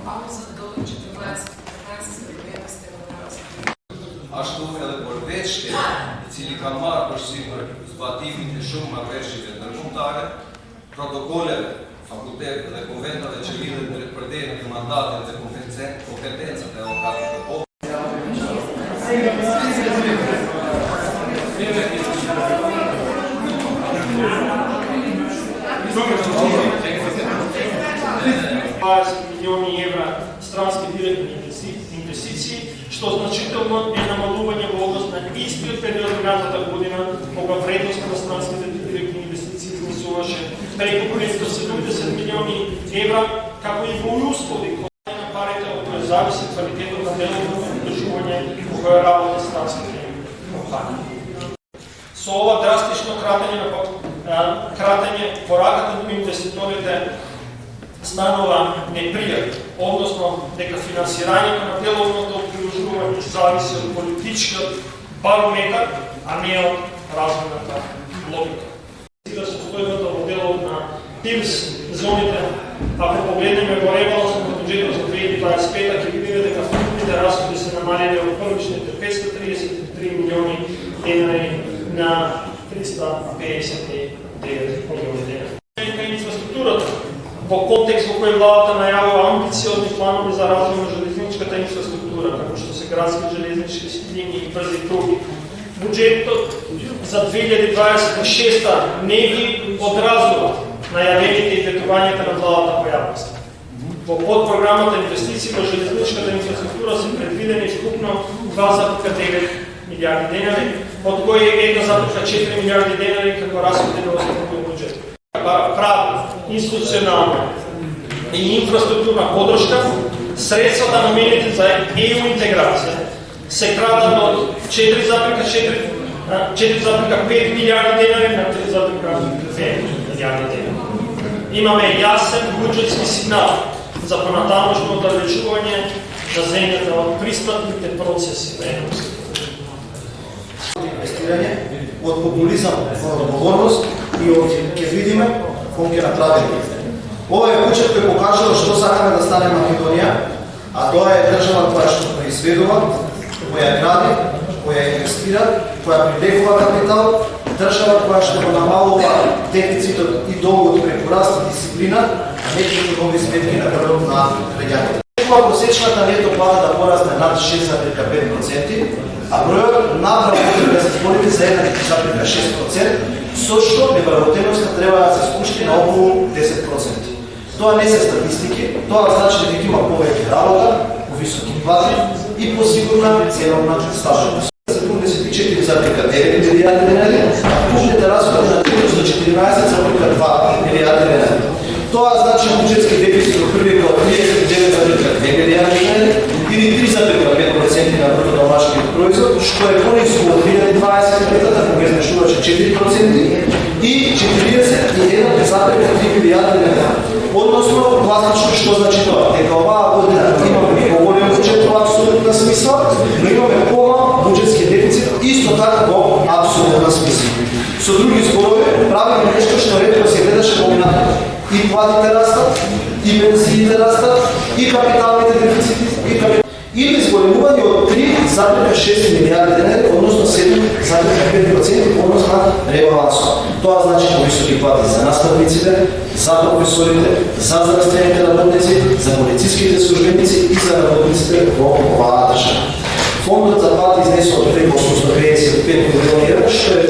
пауза до 14:15 А што е порвечте цели камар кој си збативните шума грешите на коментаре, протоколе факултет на конвента да ќе видат предпредени мандати за компетенцията е локатната милиони евра странски директни инвестиции, што значително е намалување во однос на истиот период минатата година, кога вредноста на странските директни инвестиции изнесуваше преку 570 милиони евра, како и во услови кои на парите од кои зависи квалитетот на деловно одржување во која работи странските компании. Со ова драстично кратење пораката на инвеститорите станува непријатно, односно дека финансирањето на деловното одржување зависи од политичкиот барометар, а не од разумната логика. Состојбата во делот на ТИМС зоните, ако погледнеме во ребаланс на буџетот за 2025, ќе видиме дека вкупните разходи се намалени од првичните 533 милиони денари на 359 милиони денари. Инфраструктурата во контекст во кој владата најавува амбициозни планови за развој на железничката инфраструктура, како што се градски железнички линии и брзи пруги. Буџетот за 2026 не ги одразува најавените и ветувањата на владата по јавност. Во подпрограмата инвестиции во железничката инфраструктура се предвидени вкупно 2,9 милиарди денари, од кои 1,4 милиарди денари како расходи на основниот буџет. Правна, институционална и инфраструктурна подршка, средствата наменети за ЕУ интеграција се крадат од 4,5 милиарди денари на 3,2 милиарди денари. Имаме јасен буџетски сигнал за понатамошно оддалечување на земјата од пристапните процеси на европските инвестирање, од популизам во одговорност и од ќе видиме кон ќе направиме. Ова е буџет кој покажува што сакаме да стане Македонија, а тоа е држава која што произведува, која гради, која инвестира, која привлекува капитал, држава која што го намалува дефицитот и долгот преку раст и дисциплина, а не преку нови сметки на грбот на граѓаните. Просечната нето плата да порасне над 6,5%, а бројот на вработени да се зборите за 1,6%, со што невработеноста треба да се спушти на околу 10%. Тоа не се статистики, тоа значи дека има повеќе работа, повисоки плати и посигурна ценовна стабилност. 74,9 милиарди денари, а публичните разходи на 14,2 милиарди денари. Тоа значи буџетски дефицит од првиот од 39,2 милиарди денари или 3,5% на бруто домашниот производ, што е пониско од 2020 кога изнешуваше 4% и 41,3 милиарди денари. Односно, класично што значи тоа? Дека оваа година имаме поголем буџет во апсолутна смисла, но имаме помал буџетски дефицит исто така во апсолутна смисла. Со други зборови, правиме нешто што ретко се гледаше во минатото. И платите растат, и пенсиите растат, и капиталните дефицити, или зголемување од 3,6 милиарди денари, односно 7,5% однос на ребалансот. Тоа значи повисоки плати за наставниците, за професорите, за здравствените работници, за полициските службеници и за работниците во оваа држава. Фондот за плати изнесува од 855 милиони евра, што е